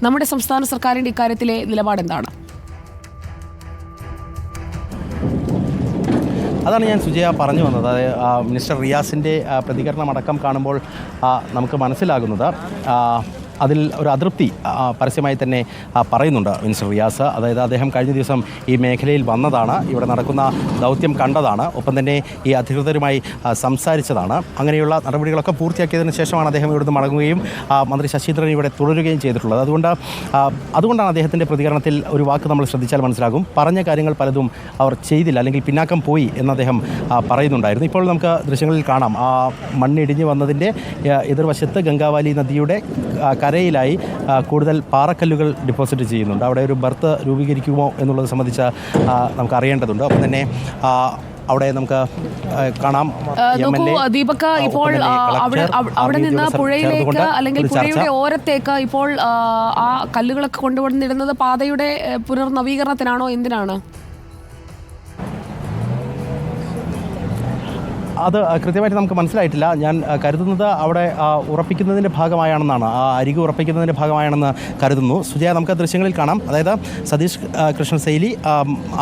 നമ്മുടെ സംസ്ഥാന സർക്കാരിന്റെ ഇക്കാര്യത്തിലെ നിലപാട് എന്താണ്? അതാണ് ഞാൻ സുജയ പറഞ്ഞു വന്നത്. അതായത് മിനിസ്റ്റർ റിയാസിൻ്റെ പ്രതികരണമടക്കം കാണുമ്പോൾ നമുക്ക് മനസ്സിലാകുന്നത് അതിൽ ഒരു അതൃപ്തി പരസ്യമായി തന്നെ പറയുന്നുണ്ട് മിനിസ്റ്റർ റിയാസ്. അതായത് അദ്ദേഹം കഴിഞ്ഞ ദിവസം ഈ മേഖലയിൽ വന്നതാണ്, ഇവിടെ നടക്കുന്ന ദൗത്യം കണ്ടതാണ്, ഒപ്പം തന്നെ ഈ അധികൃതരുമായി സംസാരിച്ചതാണ്. അങ്ങനെയുള്ള നടപടികളൊക്കെ പൂർത്തിയാക്കിയതിന് ശേഷമാണ് അദ്ദേഹം ഇവിടുന്ന് മടങ്ങുകയും മന്ത്രി ശശീന്ദ്രൻ ഇവിടെ തുടരുകയും ചെയ്തിട്ടുള്ളത്. അതുകൊണ്ടാണ് അദ്ദേഹത്തിൻ്റെ പ്രതികരണത്തിൽ ഒരു വാക്ക് നമ്മൾ ശ്രദ്ധിച്ചാൽ മനസ്സിലാകും. പറഞ്ഞ കാര്യങ്ങൾ പലതും അവർ ചെയ്തില്ല, അല്ലെങ്കിൽ പിന്നാക്കം പോയി എന്ന് അദ്ദേഹം പറയുന്നുണ്ടായിരുന്നു. ഇപ്പോൾ നമുക്ക് ദൃശ്യങ്ങളിൽ കാണാം, മണ്ണിടിഞ്ഞ് വന്നതിൻ്റെ എതിർവശത്ത് ഗംഗാവാലി നദിയുടെ കരയിലായി കൂടുതൽ പാറക്കല്ലുകൾ ഡിപ്പോസിറ്റ് ചെയ്യുന്നുണ്ട്. അവിടെ ഒരു ബർത്ത് രൂപീകരിക്കുമോ എന്നുള്ളത് സംബന്ധിച്ച് നമുക്ക് അറിയേണ്ടതുണ്ട്. അപ്പം തന്നെ അവിടെ നമുക്ക് കാണാം ദീപക്, ഇപ്പോൾ അവിടെ നിന്ന് പുഴയിലേക്ക് അല്ലെങ്കിൽ പുഴയുടെ ഓരത്തേക്ക് ഇപ്പോൾ ആ കല്ലുകളൊക്കെ കൊണ്ടുവന്നിടുന്നത് പാതയുടെ പുനർനവീകരണത്തിനാണോ, എന്തിനാണ്? അത് കൃത്യമായിട്ട് നമുക്ക് മനസ്സിലായിട്ടില്ല. ഞാൻ കരുതുന്നത് അവിടെ ഉറപ്പിക്കുന്നതിൻ്റെ ഭാഗമായാണെന്നാണ്, ആ അരികെ ഉറപ്പിക്കുന്നതിൻ്റെ ഭാഗമായാണെന്ന് കരുതുന്നു. സുജയ, നമുക്ക് ദൃശ്യങ്ങളിൽ കാണാം. അതായത് സതീഷ് കൃഷ്ണ സൈലി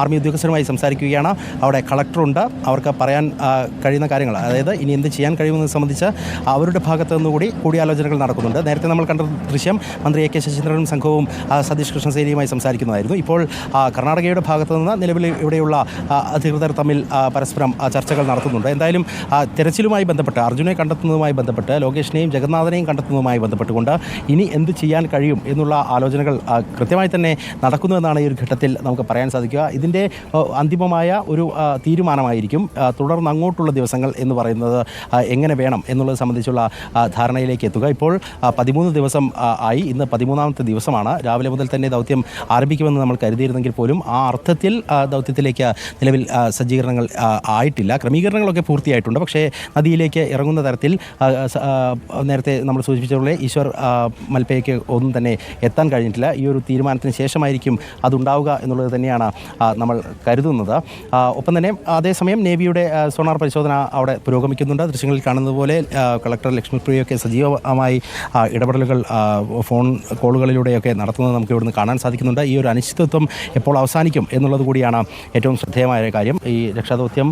ആർമി ഉദ്യോഗസ്ഥരുമായി സംസാരിക്കുകയാണ്. അവിടെ കളക്ടറുണ്ട്. അവർക്ക് പറയാൻ കഴിയുന്ന കാര്യങ്ങൾ, അതായത് ഇനി എന്ത് ചെയ്യാൻ കഴിയുമെന്നത് സംബന്ധിച്ച് അവരുടെ ഭാഗത്തു നിന്നുകൂടി കൂടിയാലോചനകൾ നടക്കുന്നുണ്ട്. നേരത്തെ നമ്മൾ കണ്ട ദൃശ്യം മന്ത്രി എ കെ ശശീന്ദ്രനും സംഘവും സതീഷ് കൃഷ്ണ സൈലിയുമായി സംസാരിക്കുന്നതായിരുന്നു. ഇപ്പോൾ കർണാടകയുടെ ഭാഗത്തു നിന്ന് നിലവിൽ ഇവിടെയുള്ള അധികൃതർ തമ്മിൽ പരസ്പരം ചർച്ചകൾ നടത്തുന്നുണ്ട്. എന്തായാലും തെരച്ചിലുമായി ബന്ധപ്പെട്ട്, അർജുനെ കണ്ടെത്തുന്നതുമായി ബന്ധപ്പെട്ട്, ലോകേഷിനെയും ജഗന്നാഥനെയും കണ്ടെത്തുന്നതുമായി ബന്ധപ്പെട്ടുകൊണ്ട് ഇനി എന്ത് ചെയ്യാൻ കഴിയും എന്നുള്ള ആലോചനകൾ കൃത്യമായി തന്നെ നടക്കുന്നുവെന്നാണ് ഈ ഒരു ഘട്ടത്തിൽ നമുക്ക് പറയാൻ സാധിക്കുക. ഇതിൻ്റെ അന്തിമമായ ഒരു തീരുമാനമായിരിക്കും തുടർന്ന് അങ്ങോട്ടുള്ള ദിവസങ്ങൾ എന്ന് പറയുന്നത് എങ്ങനെ വേണം എന്നുള്ളത് സംബന്ധിച്ചുള്ള ധാരണയിലേക്ക് എത്തുക. ഇപ്പോൾ 13 ദിവസം ആയി, ഇന്ന് 13ാമത്തെ ദിവസമാണ്. രാവിലെ മുതൽ തന്നെ ദൗത്യം ആരംഭിക്കുമെന്ന് നമ്മൾ കരുതിയിരുന്നെങ്കിൽ പോലും ആ അർത്ഥത്തിൽ ദൗത്യത്തിലേക്ക് നിലവിൽ സജ്ജീകരണങ്ങൾ ആയിട്ടില്ല. ക്രമീകരണങ്ങളൊക്കെ പൂർത്തിയായിട്ടുണ്ട്. പക്ഷേ നദിയിലേക്ക് ഇറങ്ങുന്ന തരത്തിൽ നേരത്തെ നമ്മൾ സൂചിപ്പിച്ചതുപോലെ ഈശ്വർ മൽപ്പയ്ക്ക് ഒന്നും തന്നെ എത്താൻ കഴിഞ്ഞിട്ടില്ല. ഈ ഒരു തീരുമാനത്തിന് ശേഷമായിരിക്കും അതുണ്ടാവുക എന്നുള്ളത് തന്നെയാണ് നമ്മൾ കരുതുന്നത്. ഒപ്പം തന്നെ അതേസമയം നേവിയുടെ സോണാർ പരിശോധന അവിടെ പുരോഗമിക്കുന്നുണ്ട്. ദൃശ്യങ്ങളിൽ കാണുന്നത് പോലെ കളക്ടർ ലക്ഷ്മിപ്രിയൊക്കെ സജീവമായി ഇടപെടലുകൾ ഫോൺ കോളുകളിലൂടെയൊക്കെ നടത്തുന്നത് നമുക്ക് ഇവിടുന്ന് കാണാൻ സാധിക്കുന്നുണ്ട്. ഈ ഒരു അനിശ്ചിതത്വം എപ്പോൾ അവസാനിക്കും എന്നുള്ളത് കൂടിയാണ് ഏറ്റവും ശ്രദ്ധേയമായ കാര്യം. ഈ രക്ഷാദൗത്യം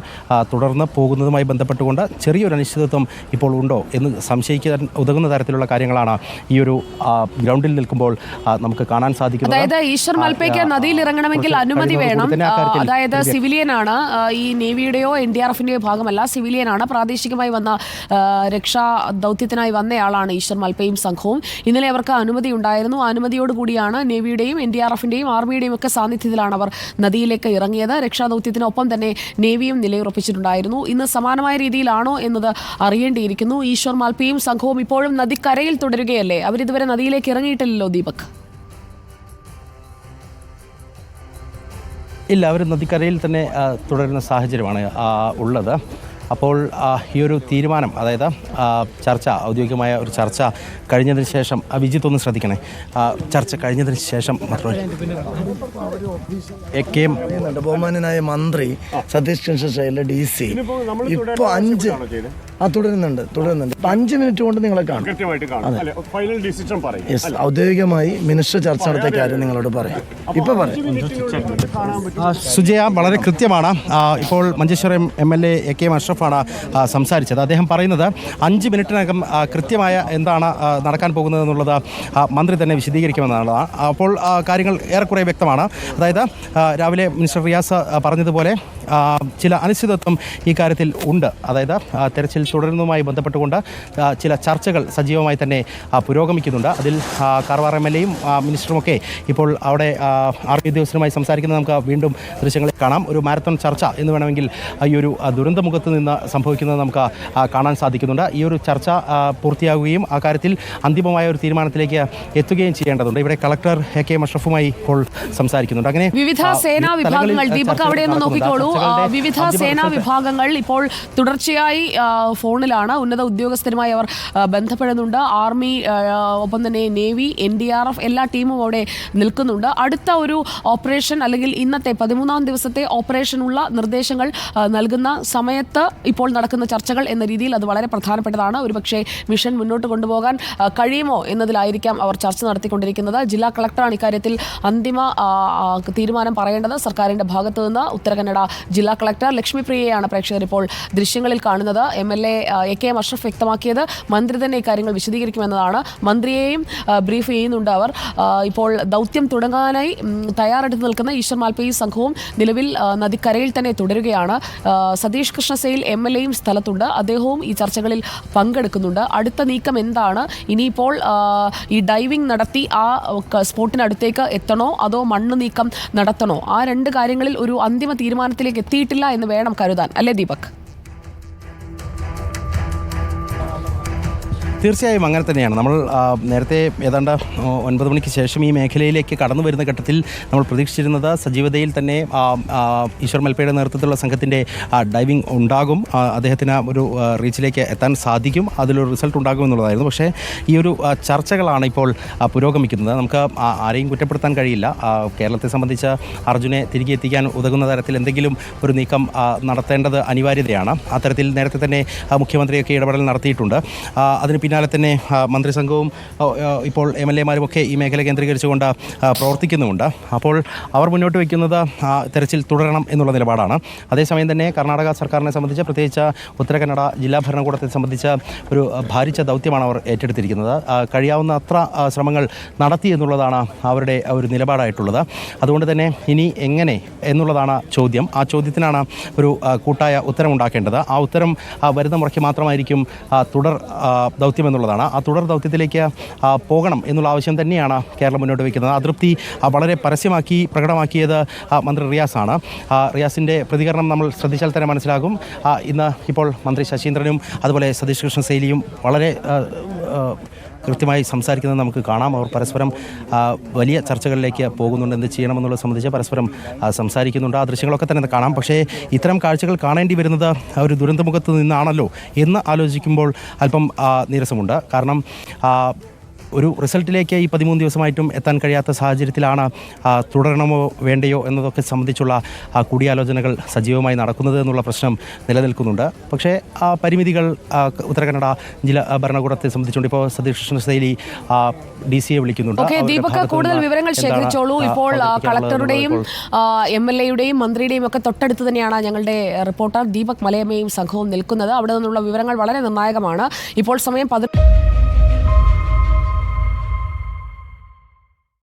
തുടർന്ന് പോകുന്നതുമായി ബന്ധപ്പെട്ടുകൊണ്ട് ചെറിയൊരു അനിശ്ചിതത്വം ഇപ്പോൾ ഉണ്ടോ എന്ന് സംശയിക്കാൻ ഉതകുന്ന തരത്തിലുള്ള കാര്യങ്ങളാണ് ഈ ഒരു ഗ്രൗണ്ടിൽ നിൽക്കുമ്പോൾ നമുക്ക് കാണാൻ സാധിക്കുന്നത്. അതായത് ഈശ്വർ മൽപ്പയ്ക്ക് നദിയിൽ ഇറങ്ങണമെങ്കിൽ അനുമതി വേണം. അതായത് സിവിലിയനാണ്, ഈ നേവിയുടെയോ NDRFന്റെയോ ഭാഗമല്ല, സിവിലിയനാണ്. പ്രാദേശികമായി വന്ന രക്ഷാ ദൗത്യത്തിനായി വന്നയാളാണ് ഈശ്വർ മൽപ്പയും സംഘവും. ഇന്നലെ അവർക്ക് അനുമതി ഉണ്ടായിരുന്നു. അനുമതിയോടുകൂടിയാണ് നേവിയുടെയും NDRFന്റെയും ആർമിയുടെയും ഒക്കെ സാന്നിധ്യത്തിലാണ് അവർ നദിയിലേക്ക് ഇറങ്ങിയത്. രക്ഷാദൗത്യത്തിനൊപ്പം തന്നെ നേവിയും നിലയുറപ്പിച്ചിട്ടുണ്ടായിരുന്നു. ഇന്ന് സമാനമായ രീതിയിലാണോ എന്നത് അറിയേണ്ടിയിരിക്കുന്നു. ഈശ്വർ മാൽപ്പയും സംഘവും ഇപ്പോഴും നദിക്കരയിൽ തുടരുകയല്ലേ? അവരിതുവരെ നദിയിലേക്ക് ഇറങ്ങിയിട്ടില്ലല്ലോ ദീപക്. ഇല്ല, അവർ നദിക്കരയിൽ തന്നെ തുടരുന്ന സാഹചര്യമാണ് ഉള്ളത്. അപ്പോൾ ഈ ഒരു തീരുമാനം, അതായത് ചർച്ച, ഔദ്യോഗികമായ ഒരു ചർച്ച കഴിഞ്ഞതിന് ശേഷം, വിജിത്ത് ഒന്ന് ശ്രദ്ധിക്കണേ, ചർച്ച കഴിഞ്ഞതിന് ശേഷം ബഹുമാനായ മന്ത്രി സതീഷ് കൃഷ്ണ സൈലിലെ DC ഇപ്പോൾ 5 തുടരുന്നുണ്ട് 5 മിനിറ്റ് കൊണ്ട് നിങ്ങളെ കാണും. ഔദ്യോഗികമായി മിനിസ്റ്റർ ചർച്ച നടത്തിയ കാര്യം നിങ്ങളോട് പറയാം. ഇപ്പൊ പറയാം. സുജയ, വളരെ കൃത്യമാണ്. ഇപ്പോൾ മഞ്ചേശ്വരം MLA AK അഷ്റഫാണ് സംസാരിച്ചത്. അദ്ദേഹം പറയുന്നത് 5 മിനിറ്റിനകം കൃത്യമായ എന്താണ് നടക്കാൻ പോകുന്നത് എന്നുള്ളത് മന്ത്രി തന്നെ വിശദീകരിക്കുമെന്നുള്ളതാണ്. അപ്പോൾ കാര്യങ്ങൾ ഏറെക്കുറെ വ്യക്തമാണ്. അതായത് രാവിലെ മിനിസ്റ്റർ റിയാസ് പറഞ്ഞതുപോലെ ചില അനിശ്ചിതത്വം ഈ കാര്യത്തിൽ ഉണ്ട്. അതായത് തെരച്ചിൽ തുടരുന്നതുമായി ബന്ധപ്പെട്ടുകൊണ്ട് ചില ചർച്ചകൾ സജീവമായി തന്നെ പുരോഗമിക്കുന്നുണ്ട്. അതിൽ കാർവാർ MLAയും മിനിസ്റ്ററുമൊക്കെ ഇപ്പോൾ അവിടെ ആർമി ഉദ്യോഗസ്ഥരുമായി സംസാരിക്കുന്നത് നമുക്ക് വീണ്ടും ദൃശ്യങ്ങളിൽ കാണാം. ഒരു മാരത്തോൺ ചർച്ച എന്ന് വേണമെങ്കിൽ ഈ ഒരു ദുരന്തമുഖത്ത് നിന്ന് സംഭവിക്കുന്നത് നമുക്ക് കാണാൻ സാധിക്കുന്നുണ്ട്. ഈ ഒരു ചർച്ച പൂർത്തിയാകുകയും ആ കാര്യത്തിൽ അന്തിമമായ ഒരു തീരുമാനത്തിലേക്ക് എത്തുകയും ചെയ്യേണ്ടതുണ്ട്. ഇവിടെ കളക്ടർ AK അഷ്റഫുമായി ഇപ്പോൾ സംസാരിക്കുന്നുണ്ട്. അങ്ങനെ വിവിധ സേനാ വിഭാഗങ്ങൾ, ദീപക് അവിടെ ഒന്ന് നോക്കിക്കോളൂ, വിവിധ സേനാ വിഭാഗങ്ങൾ ഇപ്പോൾ തുടർച്ചയായി ഫോണിലാണ്. ഉന്നത ഉദ്യോഗസ്ഥരുമായി അവർ ബന്ധപ്പെടുന്നുണ്ട്. ആർമി, ഒപ്പം തന്നെ നേവി, NDRF എല്ലാ ടീമും അവിടെ നിൽക്കുന്നുണ്ട്. അടുത്ത ഒരു ഓപ്പറേഷൻ അല്ലെങ്കിൽ ഇന്നത്തെ 13ാം ദിവസത്തെ ഓപ്പറേഷനുള്ള നിർദ്ദേശങ്ങൾ നൽകുന്ന സമയത്ത് ഇപ്പോൾ നടക്കുന്ന ചർച്ചകൾ എന്ന രീതിയിൽ അത് വളരെ പ്രധാനപ്പെട്ടതാണ്. ഒരുപക്ഷെ മിഷൻ മുന്നോട്ട് കൊണ്ടുപോകാൻ കഴിയുമോ എന്നതിലായിരിക്കാം അവർ ചർച്ച നടത്തിക്കൊണ്ടിരിക്കുന്നത്. ജില്ലാ കളക്ടറാണ് ഇക്കാര്യത്തിൽ അന്തിമ തീരുമാനം പറയേണ്ടത് സർക്കാരിൻ്റെ ഭാഗത്തു നിന്ന്. ഉത്തര കന്നഡ ജില്ലാ കളക്ടർ ലക്ഷ്മി പ്രിയയാണ് പ്രേക്ഷകർ ഇപ്പോൾ ദൃശ്യങ്ങളിൽ കാണുന്നത്. MLA AKM അഷ്റഫ് വ്യക്തമാക്കിയത് മന്ത്രി തന്നെ ഇക്കാര്യങ്ങൾ വിശദീകരിക്കുമെന്നതാണ്. മന്ത്രിയെയും ബ്രീഫ് ചെയ്യുന്നുണ്ട് അവർ. ഇപ്പോൾ ദൗത്യം തുടങ്ങാനായി തയ്യാറെടുത്ത് നിൽക്കുന്ന ഈശ്വർ മാൽപ്പയും സംഘവും നിലവിൽ നദിക്കരയിൽ തന്നെ തുടരുകയാണ്. സതീഷ് കൃഷ്ണ സെയിൽ MLAയും സ്ഥലത്തുണ്ട്. അദ്ദേഹവും ഈ ചർച്ചകളിൽ പങ്കെടുക്കുന്നുണ്ട്. അടുത്ത നീക്കം എന്താണ്? ഇനിയിപ്പോൾ ഈ ഡൈവിംഗ് നടത്തി ആ സ്പോട്ടിനടുത്തേക്ക് എത്തണോ അതോ മണ്ണ് നീക്കം നടത്തണോ? ആ രണ്ട് കാര്യങ്ങളിൽ ഒരു അന്തിമ തീരുമാനത്തിലേക്ക് എത്തിയിട്ടില്ല എന്ന് വേണം കരുതാൻ, അല്ലേ ദീപക്? തീർച്ചയായും അങ്ങനെ തന്നെയാണ്. നമ്മൾ നേരത്തെ ഏതാണ്ട് 9 മണിക്ക് ശേഷം ഈ മേഖലയിലേക്ക് കടന്നു വരുന്ന ഘട്ടത്തിൽ നമ്മൾ പ്രതീക്ഷിച്ചിരുന്നത് സജീവതയിൽ തന്നെ ഈശ്വർ മൽപ്പയുടെ നേതൃത്വത്തിലുള്ള സംഘത്തിൻ്റെ ഡൈവിംഗ് ഉണ്ടാകും, അദ്ദേഹത്തിന് ഒരു റീച്ചിലേക്ക് എത്താൻ സാധിക്കും, അതിലൊരു റിസൾട്ട് ഉണ്ടാകും എന്നുള്ളതായിരുന്നു. പക്ഷേ ഈ ഒരു ചർച്ചകളാണ് ഇപ്പോൾ പുരോഗമിക്കുന്നത്. നമുക്ക് ആരെയും കുറ്റപ്പെടുത്താൻ കഴിയില്ല. കേരളത്തെ സംബന്ധിച്ച് അർജുനെ തിരികെ എത്തിക്കാൻ ഉതകുന്ന തരത്തിൽ എന്തെങ്കിലും ഒരു നീക്കം നടത്തേണ്ടത് അനിവാര്യതയാണ്. അത്തരത്തിൽ നേരത്തെ തന്നെ മുഖ്യമന്ത്രിയൊക്കെ ഇടപെടൽ നടത്തിയിട്ടുണ്ട്. അതിന് പിന്നാലെ തന്നെ മന്ത്രിസംഘവും ഇപ്പോൾ MLA മാരുമൊക്കെ ഈ മേഖല കേന്ദ്രീകരിച്ചുകൊണ്ട് പ്രവർത്തിക്കുന്നുമുണ്ട്. അപ്പോൾ അവർ മുന്നോട്ട് വയ്ക്കുന്നത് തെരച്ചിൽ തുടരണം എന്നുള്ള നിലപാടാണ്. അതേസമയം തന്നെ കർണാടക സർക്കാരിനെ സംബന്ധിച്ച്, പ്രത്യേകിച്ച് ഉത്തര കന്നഡ ജില്ലാ ഭരണകൂടത്തെ സംബന്ധിച്ച് ഒരു ഭാരിച്ച ദൗത്യമാണ് അവർ ഏറ്റെടുത്തിരിക്കുന്നത്. കഴിയാവുന്ന അത്ര ശ്രമങ്ങൾ നടത്തി എന്നുള്ളതാണ് അവരുടെ ഒരു നിലപാടായിട്ടുള്ളത്. അതുകൊണ്ട് തന്നെ ഇനി എങ്ങനെ എന്നുള്ളതാണ് ചോദ്യം. ആ ചോദ്യത്തിനാണ് ഒരു കൂട്ടായ ഉത്തരം ഉണ്ടാക്കേണ്ടത്. ആ ഉത്തരം വരുന്ന മുറയ്ക്ക് മാത്രമായിരിക്കും തുടർ ദൗത്യം എന്നുള്ളതാണ്. ആ തുടർ ദൗത്യത്തിലേക്ക് പോകണം എന്നുള്ള ആവശ്യം തന്നെയാണ് കേരളം മുന്നോട്ട് വയ്ക്കുന്നത്. അതൃപ്തി വളരെ പരസ്യമാക്കി പ്രകടമാക്കിയത് മന്ത്രി റിയാസാണ്. റിയാസിൻ്റെ പ്രതികരണം നമ്മൾ ശ്രദ്ധിച്ചാൽ തന്നെ മനസ്സിലാകും. ഇന്ന് ഇപ്പോൾ മന്ത്രി ശശീന്ദ്രനും അതുപോലെ സതീഷ് കൃഷ്ണ സെയിലിയും വളരെ കൃത്യമായി സംസാരിക്കുന്നത് നമുക്ക് കാണാം. അവർ പരസ്പരം വലിയ ചർച്ചകളിലേക്ക് പോകുന്നുണ്ട്. എന്ത് ചെയ്യണമെന്നുള്ളത് സംബന്ധിച്ച് പരസ്പരം സംസാരിക്കുന്നുണ്ട്. ആ ദൃശ്യങ്ങളൊക്കെ തന്നെ കാണാം. പക്ഷേ ഇത്തരം കാഴ്ചകൾ കാണേണ്ടി വരുന്നത് ഒരു ദുരന്തമുഖത്ത് നിന്നാണല്ലോ എന്ന് ആലോചിക്കുമ്പോൾ അല്പം നീരസമുണ്ട്. കാരണം ഒരു റിസൾട്ടിലേക്ക് ഈ 13 ദിവസമായിട്ടും എത്താൻ കഴിയാത്ത സാഹചര്യത്തിലാണ് തുടരണമോ വേണ്ടയോ എന്നതൊക്കെ സംബന്ധിച്ചുള്ള കൂടിയാലോചനകൾ സജീവമായി നടക്കുന്നത് എന്നുള്ള പ്രശ്നം നിലനിൽക്കുന്നുണ്ട്. പക്ഷേ ആ പരിമിതികൾ ഉത്തര കന്നഡ ജില്ലാ ഭരണകൂടത്തെ സംബന്ധിച്ചുകൊണ്ട് ഇപ്പോൾ സതീഷ് കൃഷ്ണ സെയിലി DC വിളിക്കുന്നുണ്ട്. ദീപക്, കൂടുതൽ വിവരങ്ങൾ ശേഖരിച്ചോളൂ. ഇപ്പോൾ കളക്ടറുടെയും MLAയുടെയും മന്ത്രിയുടെയും ഒക്കെ തൊട്ടടുത്ത് തന്നെയാണ് ഞങ്ങളുടെ റിപ്പോർട്ടർ ദീപക് മലയമ്മയും സംഘവും നിൽക്കുന്നത്. അവിടെ നിന്നുള്ള വിവരങ്ങൾ വളരെ നിർണായകമാണ്. ഇപ്പോൾ സമയം